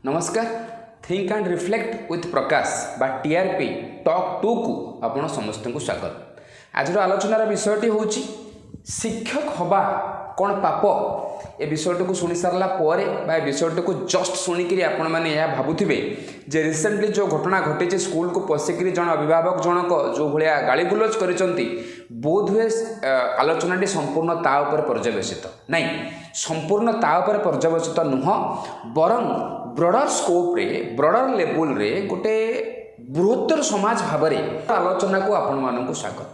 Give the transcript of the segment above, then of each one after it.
नमस्कार think and reflect with प्रकाश बा TRP talk to को आपण समस्त को स्वागत। आज आलोचनार विषयटी हूँ शिक्षक हवा कौन पाप। ए विषयटी को शुणी सारा पर विषयटी को जस्ट शुणिक आपण मैंने यह भावुवे जे रिसेंटली जो घटना घटी स्कूल को पशिक जन अभिभावक जनक जो भाया गाड़ी गुलज कर बोध हुए आलोचना संपूर्ण ता उपर पर्यवेसित नहीं संपूर्ण ता उपर पर्यवेसित नुह बरं ब्रॉडर स्कोप रे ब्रॉडर लेवल रे गोटे बृहत्तर समाज भाव आलोचना को आपण मानक स्वागत।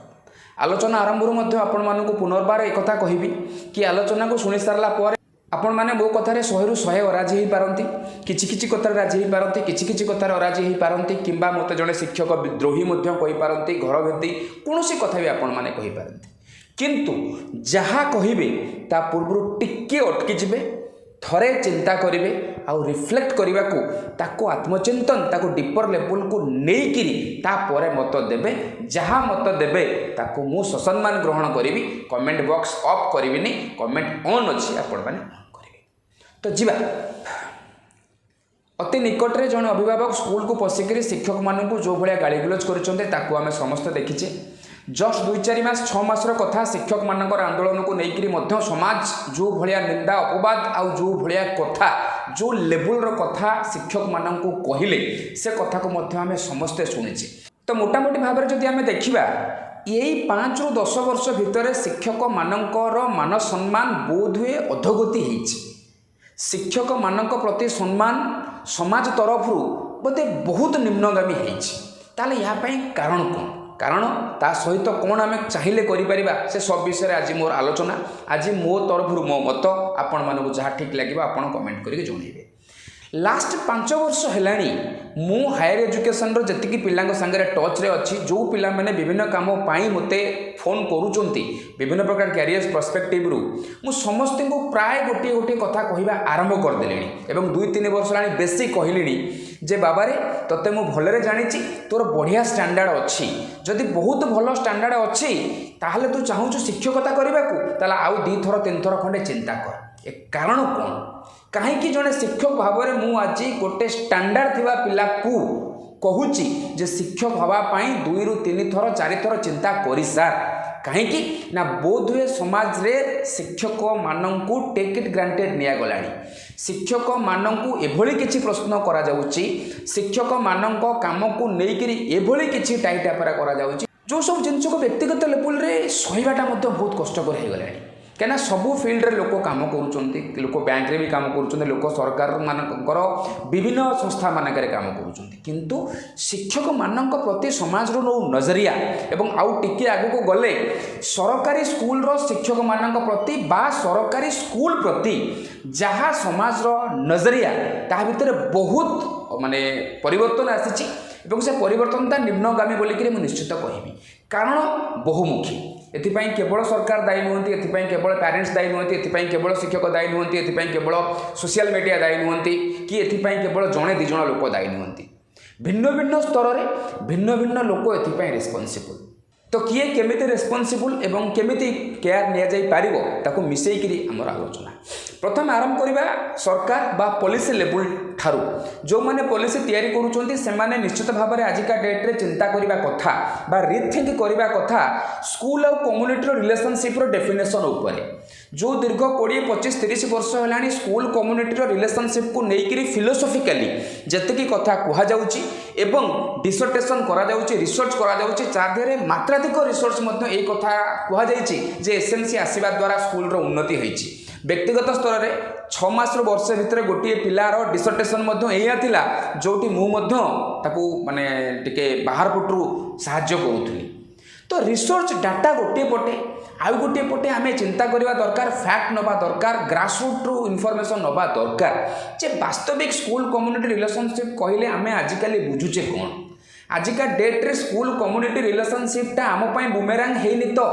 आलोचना आरंभ आपण मानक पुनर्बार एक कथा कहबी कि आलोचना को शुणी सारा पर आपण माने मो कथार 100 रु 100 अराजी हो पारती किछि कथार राजी हो पारती किछि कथार अराजी हो पारती किंबा मत जड़े शिक्षक विद्रोही कही पारती घर भेदी कौन कथा भी आपण माने कही पारती किंतु जहा कहिबे ता पूर्व टिके अटकी जिबे थरे चिंता करेंगे आउ रिफ्लेक्ट करने को ताको आत्मचिंतन ताको डीपर लेवल को लेकिरी तापर मत देवे जहाँ मत देवे ताको मु ससम्मान ग्रहण करी कमेंट बॉक्स ऑफ करी कमेंट ऑन अच्छी आपण मैंने ऑन करेंगे। तो जीवा अति निकट में जन अभिभावक स्कूल को पशिक शिक्षक मानू जो भाया गाड़ी गुलज कर समस्त देखीचे जस्ट 2-4 मास 6 मासर कथा शिक्षक मानकर आंदोलन को लेकर समाज जो भाया निंदा अपवाद आउ जो भाया कथा जो लेवल कथा शिक्षक मान को कहले से कथा को आम समस्ते शुणीचे। तो मोटामोटी भाव में जदि आम देखा यही 5 ରୁ 10 वर्ष भितर शिक्षक मानकर मान सम्मान बोध हुए अधोगति होइछि। शिक्षक मानक प्रति सम्मान समाज तरफ बोधे बहुत निम्नगामी होइछि। ताले या पई कारण कौन कारण ता सहित कौन आम चाहिए करें से सब विषय आज मोर आलोचना आज मो तरफ मो मत आपण मानक जहाँ ठीक लगे आपण कमेंट करके जनइबे। लास्ट 5 वर्ष है मु हायर एजुकेशन जी पिला सागर टच रे अच्छी जो पिला मैंने विभिन्न काम मते फोन करुँच विभिन्न प्रकार कैरियर पर्सपेक्टिव रु मु समस्त को प्राय गोटे गोटे कथा कहवा आरंभ करदेली एवं 2-3 वर्ष ला बेसी कहली जे बाबा रे तते मु भलरे जानी तोर बढ़िया स्टैंडर्ड अच्छी जदि बहुत भल स्टैंडर्ड अच्छी ताहले तू चाहूँ शिक्षकता करने को ताला आउ 2 थर 3 थर खंडे चिंता कर। ए कारण कौन कहीं जड़े शिक्षक भाव में मु आज गोटे स्टैंडर्ड थिबा पिला को कहूची जे शिक्षक हवापाई 2 ରୁ 3 थर 4 थर चिंता करी सार कहीं ना बोध हुए समाज रे शिक्षक मानंकु टेक इट ग्रांटेड निया गलानी। शिक्षक मानंकु एभली किछि प्रश्न करा जाउची शिक्षक मानंक काम को नेइकरी एभली किछि टाइटापरा करा जाउची जो सब जिनस को व्यक्तिगत लेवल रे सहीबाटा मध्य बहुत कष्टकर हो गलानी कहीं सबू फिल्ड रे लोक काम कर लोक बैंक रे भी काम कर लोक सरकार मानकर विभिन्न संस्था मानक काम किंतु शिक्षक मानक प्रति समाज रो नजरिया एवं आउ टिके आगु को गले सरकारी स्कूल रो शिक्षक मानक प्रति बा सरकारी स्कूल प्रति जहाँ समाज रो नजरिया ता भितर बहुत माने परिवर्तन आसी से परिवर्तनता निम्नगामी बोलिक निश्चित कहबी कारण बहुमुखी एथिपाई केवल सरकार दायी नुहति एथिपाई केवल पेरेंट्स दायी नुहति एथिपाई केवल शिक्षक दायी नुहति एथिपाई केवल सोशल मीडिया दायी नुहति कि एथिपाई केवल जड़े 2 जण लोक दायी नुहति भिन्न भिन्न स्तर रे भिन्न भिन्न लोक एथिपाई रेस्पॉन्सिबल। तो किए केमिति रेस्पॉन्सिबल एवं केमिति केयर निया जाई पारिबो ताको मिसेइकरी हमर आलोचना। प्रथम आरंभ करिबा सरकार बा पॉलिसी लेवल ठारू जो माने पॉलिसी तैयारी करूचंती से माने निश्चित भाव में आजिका डेट रे चिंता करिबा कथा बा रीथिंक करिबा कथा स्कूल और कम्युनिटी रो रिलेशनशिप रो डेफिनेशन ऊपर जो दीर्घ 20-25-30 वर्ष है स्कूल कम्युनिटी रो रिलेशनशिप को लेकर फिलोसॉफिकली जतकी कथा कहा जाउची एवं डिसर्टेशन करा जाउची रिसर्च करा जाउची चाधरे मात्राधिक रिसर्च मध्य ए कथा कहा जाइची जे एसएमसी आसीबा द्वारा स्कूल रो उन्नति होईची। व्यक्तिगत स्तर में 6 मास वर्ष भितर गोटे पिलार डिसर्टेशन एया थिला जोटी मु ताकू माने टिके बाहर पटरू साहाय्य करूथली। तो रिसर्च डाटा गोटे पटे आउ गोटे पटे आम चिंता करवा दरकार फैक्ट नवा दरकार ग्रासरूट रू इनफॉरमेशन नवा दरकार जे वास्तविक स्कूल कम्युनिटी रिलेशनशिप कहले आम आजिकल बुझुचे कौन आजिका डेट रे स्कूल कम्युनिटी रिलेशनशिप टा आम पाई बुमेरांग हेनी तो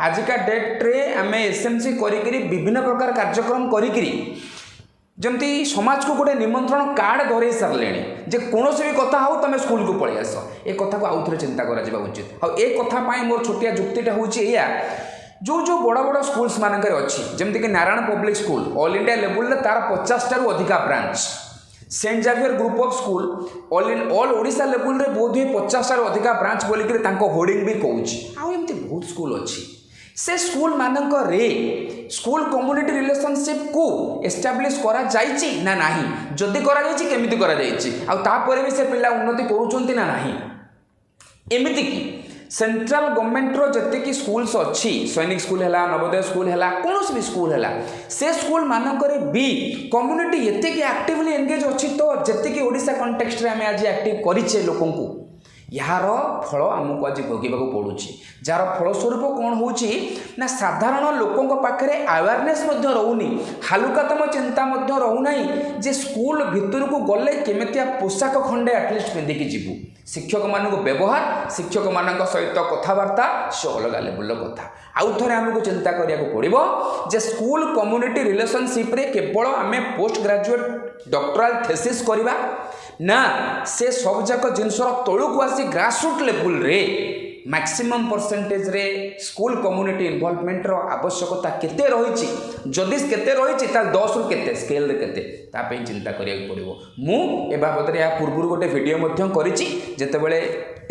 आजिका डेट रे आम एसएमसी करी विभिन्न प्रकार कार्यक्रम करी जमती समाज को गोटे निमंत्रण कार्ड धरे सारे जे कौन भी कथा हो तुम स्कूल को पलि आस ए कथा को आउ थे चिंता करा उचित। और ए कथा मोर छोटिया जुक्तिटा हूँ जो जो बड़ बड़ स्कूल्स मानक अच्छी जमती कि Narayana public school all India level तार 50 टारू अधिका branch saint Xavier group of school all Odisha level रे बोध हुए 50 अधिका ब्रांच बोलिक होर्डिंग भी कौच आमती बहुत स्कूल अच्छी से स्कूल मानक रे स्कूल कम्युनिटी रिलेशनशिप को एस्टाब्लिश करा जाइछि ना नाही जदि करा जाइछि केमिति करा जाइछि आ तापर भी से पिला उन्नति करूछंती ना नाही एमिति की सेंट्रल गवर्नमेंट रो जति स्कूल्स अच्छी सैनिक स्कूल है नवोदय स्कूल है कौन भी स्कूल है से स्कूल मानक भी कम्युनिटी एत एक्टिवली एंगेज अच्छी तो जी ओडिशा कंटेक्स्ट रे आम आज एक्टिव करिछे लोकन को यार फल आमको आज भोगवाक पड़ुछि जार फलस्वरूप कौन होची ना साधारण लोकों पाखे अवेयरनेस रोनी हालुकातम चिंता रोना जे स्कूल भितर को गले केमितिया पोशाक खंडे एटलिस्ट पिंधिकी जीवु शिक्षक मान व्यवहार शिक्षक मान सहित कथबार्ता से अलग लेवल कथा आउ थे आमको चिंता करिया पड़ो जे स्कूल कम्युनिटी रिलेशनशिप रे केवल आम पोस्ट ग्रेजुएट डॉक्टरल थेसिस करवा ना से सब जाक जिनसर तलू को आसी ग्रासरूट लेवल रे मैक्सिमम परसेंटेज रे स्कूल कम्युनिटी इन्वॉल्वमेंट रो आवश्यकता केते रही जदि केते रही 10 रु केते स्केल रे केते तापई चिंता करिया पड़ो मु ए बाबद या पूर्व गोटे वीडियो मध्य करिछि जेतेबेले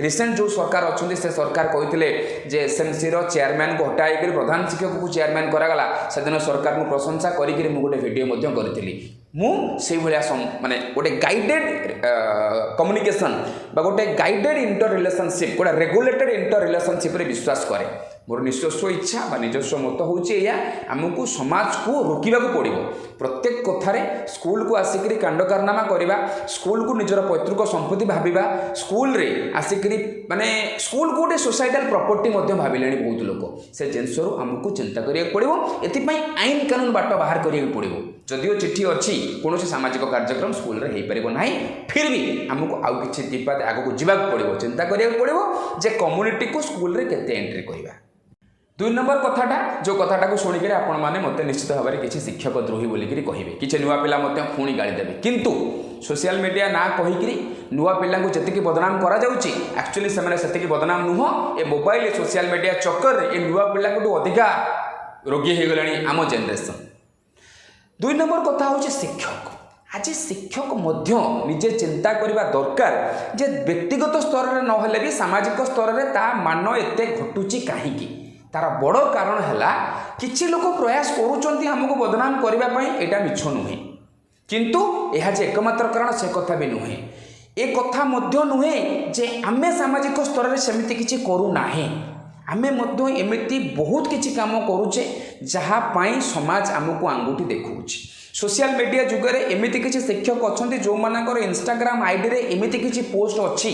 रिसेंट जो सरकार अच्छे से सरकार कहते जे एसएमसी रो चेयरमैन को हटाई प्रधान शिक्षक को चेयरमैन करागला से दिन सरकार को प्रशंसा करी गोटे वीडियो मध्य करी से माने गोटे गाइडेड कम्युनिकेशन बा गोटे गाइडेड इंटर रिलेशनशिप गोटे रेगुलेटेड इंटर रिलेशनशिप रे विश्वास करे मोर निजस्व इच्छा बा निजस्व मत होची या आमको समाज को रोकवा पड़ो प्रत्येक कथारे स्कूल को आसिक कांड कारनामा करवा स्कूल को निजर पैतृक संपत्ति भाविबा स्कूल रे आसिक माने स्कूल को गोटे सोसाइटाल प्रॉपर्टी भाविले बहुत लोग से जिनसरू आमको चिंता करिया पड़ो एथिपाई आईन कानून बाट बाहर करिया पड़ो जदिओ चिठी अच्छी कौन सामाजिक कार्यक्रम स्कूल रे हो पार ना फिर भी आमको आउ कि आगू जावाक पड़ो चिंता करिया पड़ो जे कम्युनिटी को स्कूल रे केते एंट्री करवा 2 नंबर कथाटा जो कथाटा को शुणिक आपण मैंने मत निश्चित भाव में किसी शिक्षक द्रोही बोलिकी कहे किसी नुआ पिला पुणी गाड़ी देवे किंतु सोशल मीडिया ना कहीकि नुआ पिला जी बदनाम करा एक्चुअली से बदनाम नुह ए मोबाइल सोशल मीडिया चक्कर ए नुआ पिला अधिका रोगी हो गले आम जेनेरेशन 2 नंबर कथा हूँ शिक्षक आज शिक्षक निजे चिंता करने दरकार जे व्यक्तिगत स्तर में नहेले भी सामाजिक स्तर में ता मान एत घटुची कहीं तार बड़ कारण है किछि लोक प्रयास करुँच आमको बदनाम करने यहाँ मिछ नुहे किंतु यह जे एकमात्र कारण से कथा भी नुहे ए कथा नुहे जे आमे सामाजिक स्तर में सेमती किछि करूना आमे एमती बहुत किछि काम करुचे जहाँपाई समाज आमको आंगुठी देखुच सोशल मीडिया जुगरे एमती किछि शिक्षक अच्छा जो मानकर इंस्टाग्राम आईडी रे एमती किछि पोस्ट अच्छी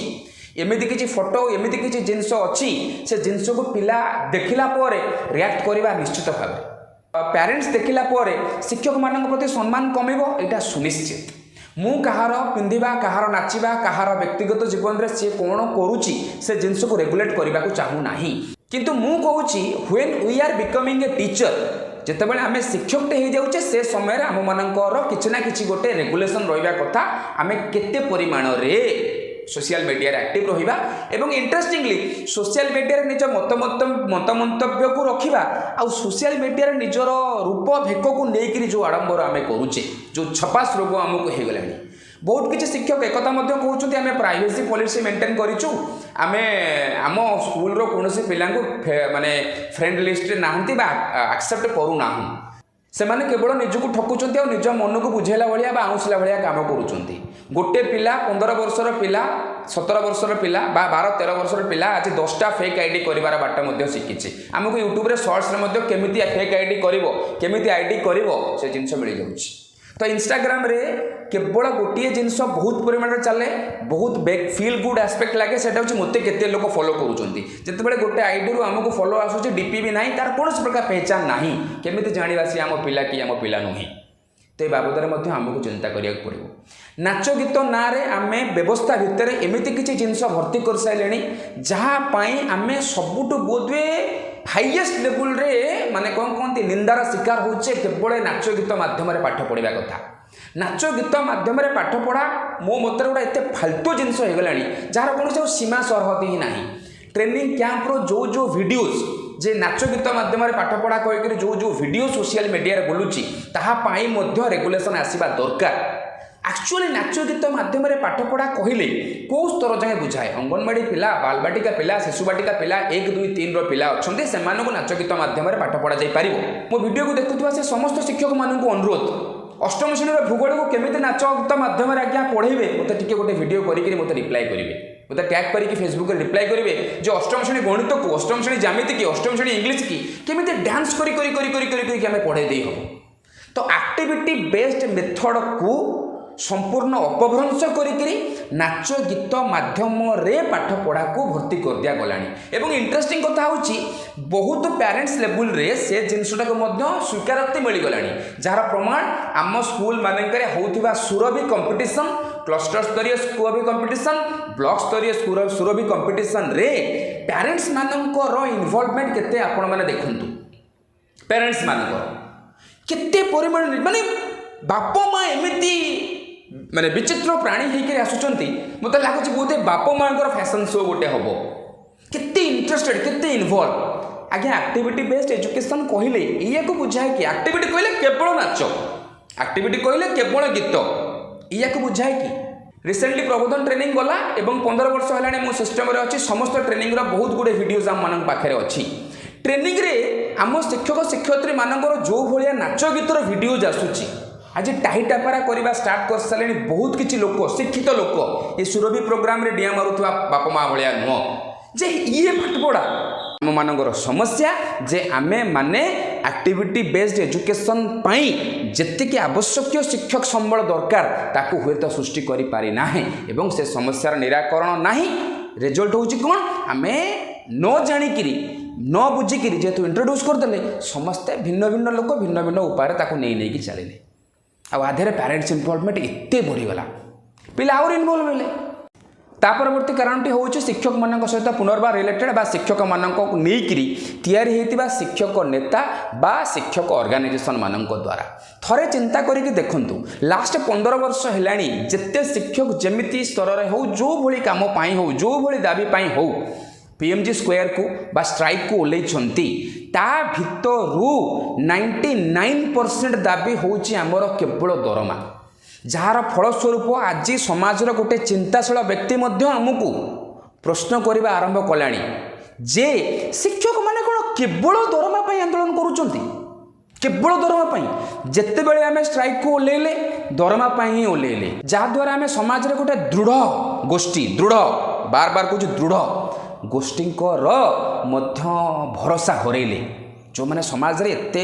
एमती किछि फोटो एमती किछि जिनस अच्छी से जिनस को पिला देखिला परे रिएक्ट करवा निश्चित भाव पेरेंट्स देखिला परे शिक्षक मान प्रति सम्मान कमिबो एटा सुनिश्चित मु कहार पिंधिबा कहार नाचिबा कहार व्यक्तिगत जीवन रे से कौन करुची से जिनस को रेगुलेट करने को चाहू नाही किंतु मु कहूची when we are becoming a teacher जितेबाला आम शिक्षकटे हो जाऊे से समय आम मानकर किसी ना कि गोटे रेगुलेशन रहा कथा आम केते परिमाण रे सोशल मीडिया एक्टिव रहिबा एवं इंटरेस्टिंगली सोशल मीडिया निज मत मंतव्य को रखिबा आ सोशल मीडिया निजर रूप भेक को लेकिन जो आडंबर आम करुचे जो छपास रोग आमको हो गलानी बहुत किसी शिक्षक एक कहते आम प्राइवेसी पॉलिसी मेंटेन करूँ आम आम स्कूल कौन पिला माने फ्रेंड लिस्ट नहांती एक्सेप्ट करूना से माने केवल निजक ठकुंट और निज मन को बुझेला भाया आउंसला भाया काम करुँच गोटे पिला 15 वर्षर पिला 17 वर्षर पिला 12-13 वर्षर पिला आज 10टा फेक आईडी कर बाट शिखी आमको यूट्यूब रे शॉर्ट्स रे केमिति फेक आईडी केमिति आईडी से जिनस मिल जाऊँ तो इंस्टाग्राम रे केवल गोटे जिनस बहुत परिमाण चले बहुत फील गुड एस्पेक्ट लगे से मत के लोग फॉलो करुँचे गोटे आईडी रू आमको फॉलो आसूँ डीपी भी ना तार कौन प्रकार पहचान ना केमी जाना सी आम पिला कि आम पिला नुहे तो ये बाबद में आमको चिंता करिया पड़ो नाच गीत ना आम व्यवस्था भितर एमती किसी जिनस भर्ती कर सारे जहाँपाई आम सबुठ बोधे हाईएस्ट लेवल रे माने कौन कहते निंदार शिकार होचे केवल नाच गीत माध्यम पाठ पढ़ा कथा नाच गीत माध्यम पाठ पढ़ा मो मत गोटे एत फालतू जिनस हो गला जार कौन सीमा सरहद ही ना ट्रेनिंग कैंप रो जो जो वीडियोस जे नाच गीत माध्यम पाठ पढ़ा कहीकि जो जो वीडियो सोशल मीडिया बोलूची ताहापाई रेगुलेशन आसवा दरकार एक्चुअली नाच गीत माध्यम पाठपढ़ा कहले कौ स्तर जाए बुझाए अंगनवाड़ी पिला बालबाटिका पिला शिशुबाटिका पिला 1 2 3 पिला अच्छा से नाच गीत माध्यम पाठपढ़ा जापर मो वीडियो को देखुवा से समस्त शिक्षक मानक अनुरोध अष्टम श्रेणी भूगोल को केमी नाच गीत माध्यम आज्ञा पढ़ेबे मत गोटे वीडियो करके मत रिप्लाई करेंगे मत टैग करके फेसबुक रिप्लाई करेंगे जो अष्टम श्रेणी गणित को अष्टम श्रेणी ज्यामिति की अष्टम श्रेणी इंग्लीश की केमी डांस कर पढ़े दे हम तो एक्टिविटी बेस्ड मेथड को संपूर्ण अपभ्रंश करी नाच गीत माध्यम रे पाठ पढ़ा को भर्ती कर दिया गलानी एवं इंटरेस्टिंग कथा होची बहुत पेरेंट्स लेवल रे से जिनसटा को मध्य स्वीकारोक्ति मिल गलानी जार प्रमाण आम स्कूल मानक होउथिबा सुरभि कंपटीशन क्लस्टर स्तरीय सुरभि कंपटीशन ब्लॉक स्तरीय सुरभि कंपटीशन रे पेरेंट्स मानकर इन्वॉल्वमेंट केते आपण माने देखंतु पेरेंट्स मानकर केते परिमाण माने बाप माँ एमती माने विचित्र प्राणी होकर आसुचंती मत लगुच बोधे बाप माँ फैशन शो गोटे हम केते इंटरेस्टेड केते इन्वॉल्व आज्ञा एक्टिविटी बेस्ड एजुकेशन कहले या बुझाए कि एक्टिविटी कहले केवल नाच एक्टिविटी कहले केवल गीत या बुझाए कि रिसेंटली प्रबोधन ट्रेनिंग गला एवं 15 वर्ष है मो सिस्टम रे अच्छी समस्त ट्रेनिंग बहुत गुड़े वीडियोज आम मान पाखे अच्छी ट्रेनिंग रे आम शिक्षक शिक्षयित्री मानकर जो भाया नाच गीतर वीडियोज आसूची आज टाहीटापारा करवा स्टार्ट कर सारे बहुत किसी लोक शिक्षित लोक ये सुरभि प्रोग्राम रे डिया मारुवा बापा माँ भाया नुह जे ये पाठपढ़ा आम मानकर समस्या जे आमे माने एक्टिविटी बेस्ड एजुकेशन पाई जेतिकी आवश्यक शिक्षक संबल दरकार ताकू हुए तो सृष्टि करि पारि नाही एवं से समस्यार निराकरण नाही रिजल्ट होची कोन आमे न जानिकिरी न बुझिकिरी जेतु इंट्रोड्यूस करदेले समस्ते भिन्न भिन्न लोक भिन्न भिन्न उपाय ताकू नहीं कि चलिले आधे पेरेंट्स इनवॉल्वमेंट एते बढ़ीगला पिला आउर इनवॉल्व हेले ता परवर्ती कारणटी हूँ शिक्षक मान सहित पुनर्बार रिलेटेड बा शिक्षक मानक नहींकि तैयारी होता शिक्षक नेता बा शिक्षक ऑर्गेनाइजेशन मान द्वारा थरे चिंता करके देखंतु लास्ट 15 वर्ष है जिते शिक्षक जमिति स्तर में हो जो भली काम हो जो भली दाबी हो पीएमजी स्क्वायर को बा स्ट्राइक को ओल्लैछंती ता भितरु 99% दाबी होची आमर केवल दरमा जार फलस्वरूप आज समाजर गोटे चिंताशील व्यक्ति मध्य आमको प्रश्न करने आरंभ कलानी जे शिक्षक माने कौन केवल दरमा आंदोलन करुँच केवल दरमा जिते बड़े आम स्ट्राइक को ओल्लैले दरमा ही ओल्लैले जहाद्वारा आम समाज गोटे दृढ़ गोष्ठी दृढ़ बार बार कह दृढ़ गोष्ठी भरोसा हरैले जो मैंने समाज रे एते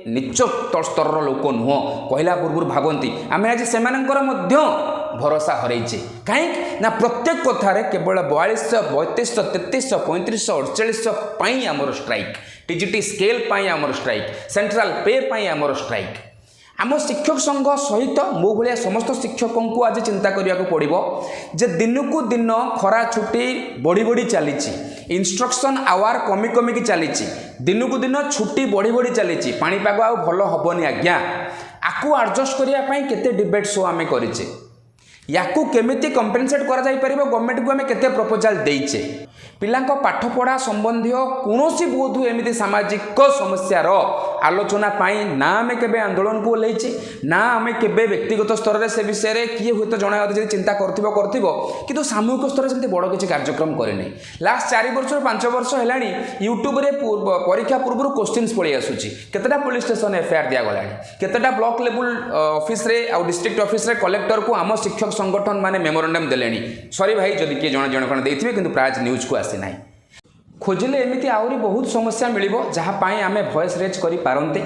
नीच स्तर लोक नुह कहला पूर्व भावती आम आज से भरोसा हरैचे कहीं ना प्रत्येक कथार केवल 42 32 33 38 38 आमर स्ट्राइक टीजीटी स्केल आमर स्ट्राइक सेंट्रल पे आमर स्ट्राइक आम शिक्षक संघ सहित मो भाया समस्त शिक्षकों को आज चिंता करने को पड़ो जे दिन को दिन खरा छुट्टी बढ़ी बढ़ी चली इंस्ट्रक्शन आवर कमी कमी की चली दिन को दिन छुट्टी बढ़ी बढ़ी चली पाणीपाग आ भल हेनी आज्ञा आपको एडजस्ट करने केते डिबेट शो आम करें या केमिति कंपेनसेट करा जाई परिबो गवर्नमेंट को आम केते प्रपोजाल देइचे पिलांको पाठपढ़ा संबंधी कौन बोध एमती सामाजिक समस्यार आलोचना पाई ना आम केबे आंदोलन को ओल्लैचे ना आम केबे व्यक्तिगत स्तर में से विषय में किए हुए तो जड़े अधे चिंता किंतु सामूहिक स्तर से बड़ किसी कार्यक्रम करे लास्ट 4 वर्ष 5 वर्ष है यूट्यूब रे परीक्षा पूर्व क्वेश्चन पलि आसूची केतेटा पुलिस स्टेशन एफआईआर दिगला केतेटा ब्लॉक लेवल ऑफिस रे आ डिस्ट्रिक्ट ऑफिस रे कलेक्टर को आम शिक्षक संगठन माने मेमोरेंडम देले सॉरी भाई जदि किए जड़े जड़े खंड देथिबे किंतु प्राय न्यूज को आसी ना खोजिले एमती आहरी बहुत समस्या मिलिबो जहाँपाई आमे वॉइस रेज करि पारंते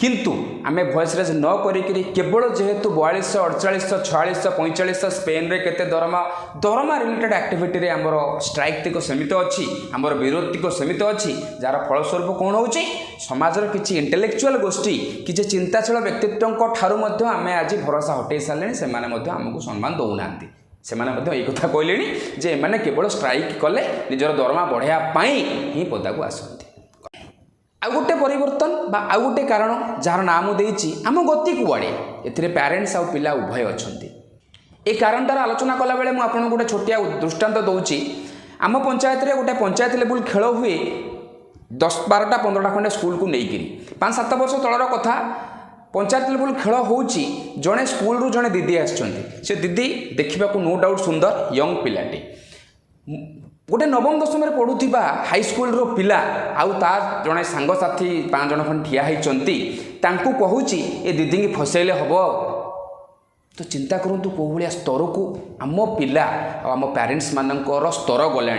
किंतु आमे वॉइस रेज न करिकरी केवल जेहेतु 42 48 46 45 स्पेन रे केते दरमा रिलेटेड एक्टिविटी रे हमर स्ट्राइक तिको सीमित अछि हमर विरोध तिको सीमित अछि जार फलस्वरूप कोन होउची समाजर किछि इंटेलेक्चुअल गोष्ठी किछि चिंताशील व्यक्तित्वଙ୍କ ठारू मध्ये आमे आज भरोसा हटै सालेनी से माने मध्ये हमकु सम्मान दउनांती से माने ये कथा कहले जे माने केवल स्ट्राइक कले निजर दरमा बढ़ाया ही पदा को आसती आउ गोटे परिवर्तन बा आउ गोटे कारण जार नाम देइछि आम गति कुआड़े एथिरे पेरेंट्स आउ पिला उभय अछंती ए कारणटार आलोचना कला बेले मु आपन गोटे छोटिया दृष्टांत दउछि आम पंचायत रे गोटे पंचायत लेवल खेल हुए 10 12टा 15टा खंडे स्कूल को नेइकिरी 5-7 वर्ष तलर कथा पंचायत लेवल खेल हो जड़े स्कूल जड़े दीदी आसछन्ति से दीदी देखा नो डाउट सुंदर यंग पिलाटी गोटे नवम दशम पढ़ुवा हाईस्कल पिला आउ तार जड़े सांगसाथी 5 जन खंड ठिया होती कहूँ ए दीदी की फसैले हम तो चिंता करूँ कौ भाया स्तर को आम पिला आम पेरेन्ट्स मानकर स्तर गला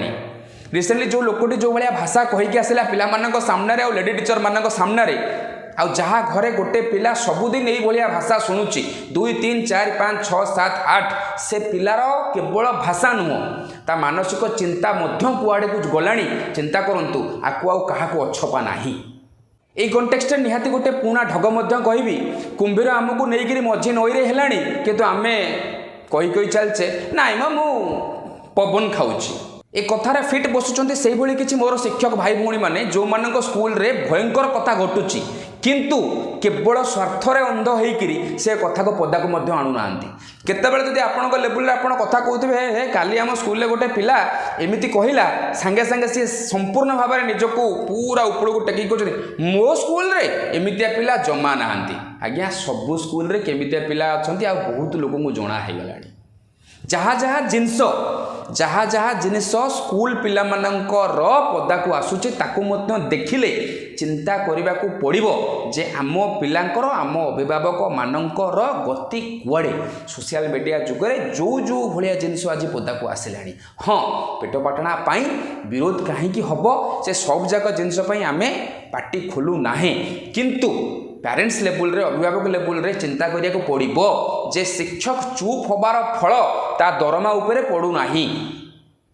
रिसेंटली जो लोकटी जो भाया भाषा कहीकि आसला पिला सामने आउ लेडी टीचर मान सामने आउ जहाँ घरे गोटे पिला सबुदिन यही भाषा शुणुची 2 3 4 5 6 7 8 से पिलार केवल भाषा नुह ता मानसिक चिंता कुआड़े को गलानी चिंता करूँ आकु आउ क्या अछपा ना এই কনটেক্সট নিহাতি গোটে পুଣା ঢগ ମଧ୍ୟ କହିବି କୁମ୍ଭୀର ଆମକୁ ନେଇକିରି ମଝି ନଈରେ ହେଲାଣି କିନ୍ତୁ ଆମେ କହି ଚାଲିଛେ ନାଇଁ ମୁଁ ପବନ ଖାଉଛି ଏ କଥାରେ ଫିଟ୍ ବସୁଛନ୍ତି ସେଇଭଳି କିଛି ମୋର ଶିକ୍ଷକ ଭାଇ ଭଉଣୀମାନେ ଯେଉଁମାନଙ୍କ ସ୍କୁଲରେ ଭୟଙ୍କର କଥା ଘଟୁଛି କିନ୍ତୁ କେବଳ ସ୍ୱାର୍ଥରେ ଅନ୍ଧ ହେଇକିରି ସେ କଥାକୁ ପଦାକୁ ମଧ୍ୟ ଆଣୁନାହାନ୍ତି କେତେବେଳେ ଯଦି ଆପଣଙ୍କ ଲେବୁଲରେ ଆପଣ କଥା କହୁଥିବେ ହେ କାଲି ଆମ ସ୍କୁଲରେ ଗୋଟେ ପିଲା ଏମିତି କହିଲା ସାଙ୍ଗେ ସାଙ୍ଗେ ସେ ସମ୍ପୂର୍ଣ୍ଣ ଭାବରେ ନିଜକୁ ପୁରା ଉପରକୁ ଟେକି କହୁଛନ୍ତି ମୋ ସ୍କୁଲରେ ଏମିତିଆ ପିଲା ଜମା ନାହାନ୍ତି ଆଜ୍ଞା ସବୁ ସ୍କୁଲରେ କେମିତିଆ ପିଲା ଅଛନ୍ତି ଆଉ ବହୁତ ଲୋକଙ୍କୁ ଜଣା ହେଇଗଲାଣି जहाँ जहाँ जिनस स्कूल पिला मानकर पदा को आसूचे ताकू मध्य देखिले चिंता करने को पड़ो जे आम पिलांकर आम अभिभावक मानकर गति कुआड़े सोशल मीडिया जुगरे जो जो भाया जिनस आज पदा को आसला हाँ पेट पाटना विरोध कहीं हम से सब जाक जिनस आम पार्टी खोलू ना किंतु पेरेन्ट्स लेवल रे अभिभावक लेवल रे चिंता करिया को पड़िबो जे शिक्षक चुप होबार फल ता दरमा उपरे पड़ू नाही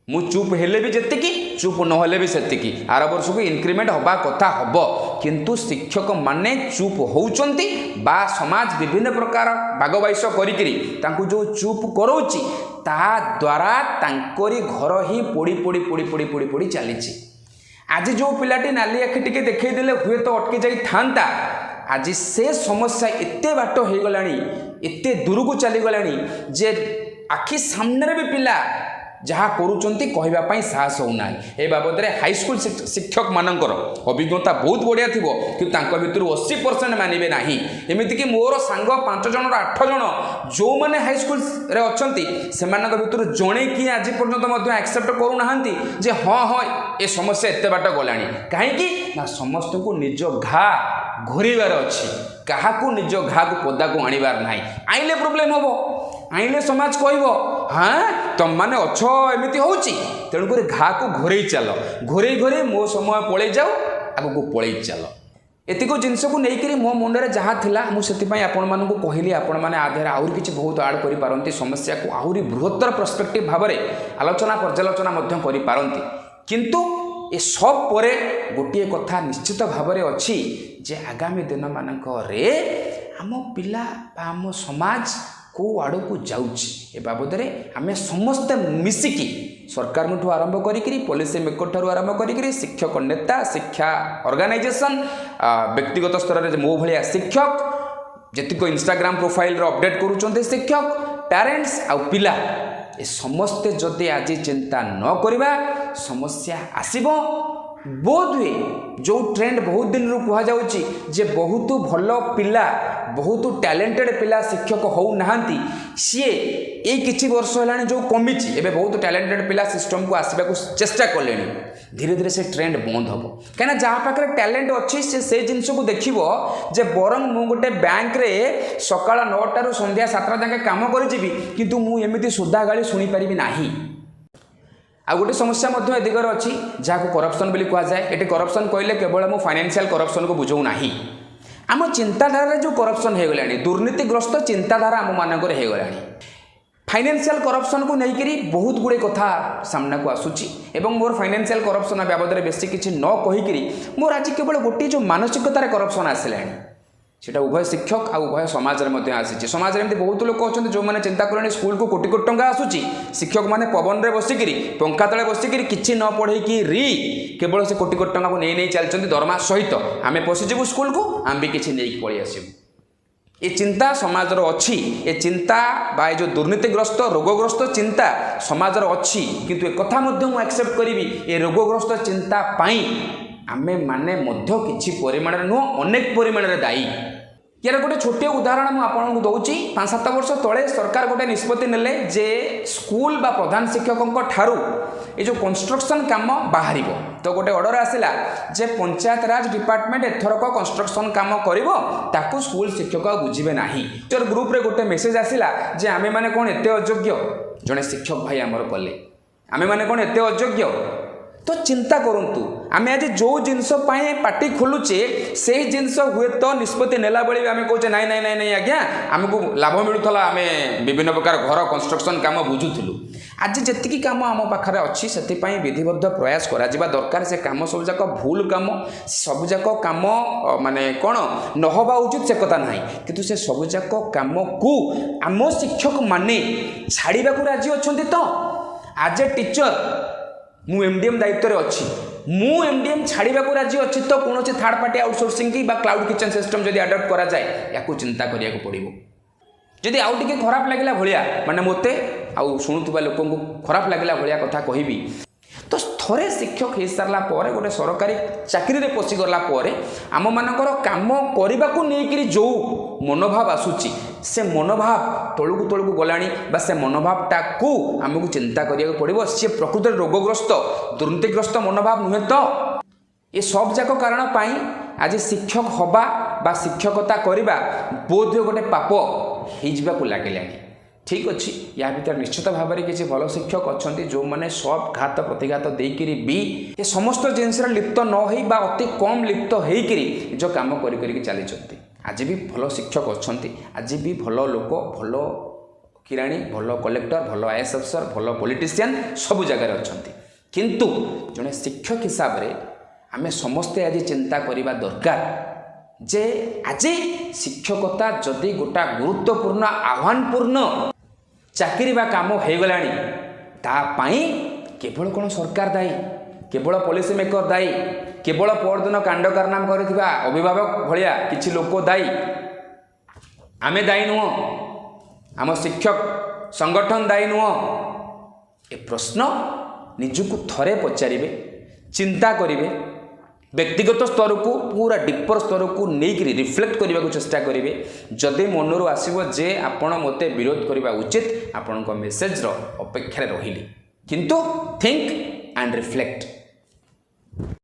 मु चुप हेले भी जेतिकी चुप न हेले भी सेतिकी आर वर्ष को इंक्रीमेंट होबा कथा हबो किंतु शिक्षक माने चुप होउचंती बा समाज विभिन्न प्रकार बागवाइस करिकरी तांकु जो चुप करोची ता द्वारा तांकरी घर ही पोड़ी पोड़ी पोड़ी पोड़ी पोड़ी पोड़ी चलीची आज जो पिलाटी नाली आखि टिके देखै देले हुए तो अटकी जाई थांता आज से समस्या एते बाट हो गलानी एते दूर को चली गलानी जे आखि सामने भी पिला जहाँ करुँच कहवाई साहस होना ए बाबद में हाईस्कल शिक्षक मानकर अभिज्ञता बहुत बढ़िया थी कि भितर 80% मानवे ना एमतीक मोर सांग 5 जन 8 जन जो मैंने हाईस्कल अच्छा से भितर जड़े कि आज पर्यटन एक्सेप्ट करूना जे हाँ हाँ ए समस्या एत बाट गला कहीं समस्त को निज घा घोरबार अच्छी क्या निज घा को पदा को आणबार ना आईले प्रोब्लेम हम आईले समाज कह हाँ तुम मैंने अच्छ एमती हो तेणुक घा को घोरे चल घोरे घोरे मो समय पलि जाऊ आग को पलि चल एतिक जिनस को लेकर मो मुंडे जहाँ थिला मुझे आपण मानक कहली आपण मैंने आधार आहुरी किसी बहुत आड कर समस्या को आहरी बृहत्तर पर्सपेक्टिव भाव में आलोचना पर्यालोचना कर किंतु ए सब परे गोटे कथा निश्चित भाव में अच्छी जे आगामी दिन मानक आम पिला आम समाज को आड़ को जाऊँगी ए बाबद में आम समस्ते मिसिकी सरकार ठूँ आरंभ करी पॉलिसी मेकर ठार आरंभ करी शिक्षक नेता शिक्षा ऑर्गेनाइजेशन व्यक्तिगत स्तर में मो भाया शिक्षक जीक इंस्टाग्राम प्रोफाइल अपडेट करुँच शिक्षक पेरेन्ट्स आउ पिला ए समस्ते जदि आज चिंता न करिबा समस्या आसीबो बोध हुए जो ट्रेंड बहुत दिन रू कह जाउची जे बहुत भल पिला बहुत टैलेंटेड पिला शिक्षक हो नाहांती सी ए किछि वर्ष हेलानी जो कमिची एबे बहुत टैलेंटेड पिला सिस्टम को आसबा को चेष्टा कलेनी धीरे धीरे से ट्रेंड बंद हम कहीं जहाँ पाखे टैलेंट अच्छी से जिनस को देखो जे बरंग मु गोटे बैंक रे सकाळ 9 संध्या 7 जाके काम करी किंतु मु एमिति सुधा गाली शुणी पारिबि नाही आ गोटे समस्या ए दिगर अच्छी जहाँ को करप्शन बोली कहुए ये करप्शन कहले केवल मु फाइनेंशियल करप्शन को बुझाऊ ना आम चिंताधारा जो करप्शन हो गला दुर्नीतिग्रस्त चिंताधारा आम मानक हो गला फाइनेंशियल करप्शन को लेकर बहुत गुड़े कथा सामना को आसूची एवं मोर फाइनेंशियल करप्शन बाबद में बेसी किसी न कहीकि मोर आज केवल गोटे जो मानसिकतार करप्शन आसला सेटा उभय शिक्षक आ उभय समाज में आसी समाज में बहुत लोग अच्छा जो मैंने चिंता करें स्कूल को कोटी कोटी टंका आसूची शिक्षक मैंने पवन में बसिकी पंखा तले बसिकी किसी न पढ़ेकी केवल से कोटी कोटी टंका को नहीं चलते दरमा सहित आम पशिजु स्कूल को आम भी किसी नहीं पलि आसबू ये चिंता समाजर अच्छी ये चिंता बा जो दुर्नीतिग्रस्त रोगग्रस्त चिंता समाजर अच्छी किंतु एक कथा मु एक्सेप्ट करी ये रोगग्रस्त चिंता पाई आमे माने मध्य किछि परिमाण नुह अनेक परिमाण दायी यार गोटे छोटे उदाहरण मुझे आपको दूसरी 5-7 वर्ष तले सरकार गोटे निष्पत्ति नेले जे स्कूल बा प्रधान शिक्षकों ठारू ये जो कंस्ट्रक्शन काम बाहर तो गोटे ऑर्डर आसला जे पंचायत राज डिपार्टमेंट एथरक कंस्ट्रक्शन काम करिवो स्कूल शिक्षक बुझे ना टीचर ग्रुप रे गोटे मेसेज आसला जे आमे माने कौन एते अयोग्य जड़े शिक्षक भाई आमर कले आमे माने कौन एते अयोग्य तो चिंता करंतु आमे आज जो जिनस पार्टी खोलुचे से जिनस हुए तो निष्पत्ति नेला बेले आमे कहचे नाई नाई नाई नाई आज्ञा आमको लाभ मिलूला आमे विभिन्न प्रकार घर कंस्ट्रक्शन काम बुझुलु आज जी कम आम पाखे अच्छी से विधिबद्ध प्रयास करा दरकार से कम सबूक भूल कम सबूक कम माने कौन नहबा उचित से कथा ना कि से सबूक कम को आम शिक्षक माने छाड़ा राजी अच्छा तो आज ए टीचर मु एमडीएम दायित्व अच्छी मु एमडीएम छाड़ा राजी अच्छी तो कौन थर्ड पार्टी आउटसोर्सिंग की क्लाउड किचन सिस्टम जब आडप्ट करा जाए या चिंता करिया पड़ो जदि आउ टे खराब लगे भाया माने मते आउ शुणुवा लोक खराब लगे भाया कथा कहबी तो थोड़े शिक्षक हो सारा गोटे सरकारी चाकरी रे पशिगला आम मानकर कम करने को लेकिन जो मनोभाव आसूची से मनोभाव तलू गला से मनोभावटा को आमको चिंता करिया पड़ो सी प्रकृत रोगग्रस्त दुर्नीतिग्रस्त मनोभाव नुहे तो ये सब जाक कारण पाई आज शिक्षक हवा बा शिक्षकता करवा बोध गोटे पाप हो लगे ठीक अच्छी या भर निश्चित भाव में किसी भल शिक्षक अच्छा जो मैंने सब घात प्रतिघात देकर भी ये समस्त जिनस लिप्त न हो अति कम लिप्त होकर जो कम कर चली आज भी भल शिक्षक अच्छा आज भी भल लोक भल किराणी भल कलेक्टर भल आईएएस अफिसर भल पॉलिटिशियन सब जगह अच्छा किंतु जड़े शिक्षक हिसाब से आमे समस्ते आज चिंता करने दरकार जे आज शिक्षकता जदि गोटा गुरुत्वपूर्ण आह्वानपूर्ण चाकरी बा काम हो गलानी तापाई केवल कौन सरकार दायी केवल पॉलिसी मेकर दायी केवल परदिन कांड कारनाम करथिबा अभिभावक भलिया किछि लोक दायी आमे दायी नुह आम शिक्षक संगठन दायी नुह ए प्रश्न निजुक थरे पचारिबे चिंता करिवे व्यक्तिगत स्तर को पूरा डिपर स्तर को लेकिन रिफ्लेक्ट करने को चेष्टा करेंगे जदि मनरू आसव जे आपण मते विरोध करने उचित आपण मेसेज अपेक्षा रही किंतु थिंक एंड रिफ्लेक्ट।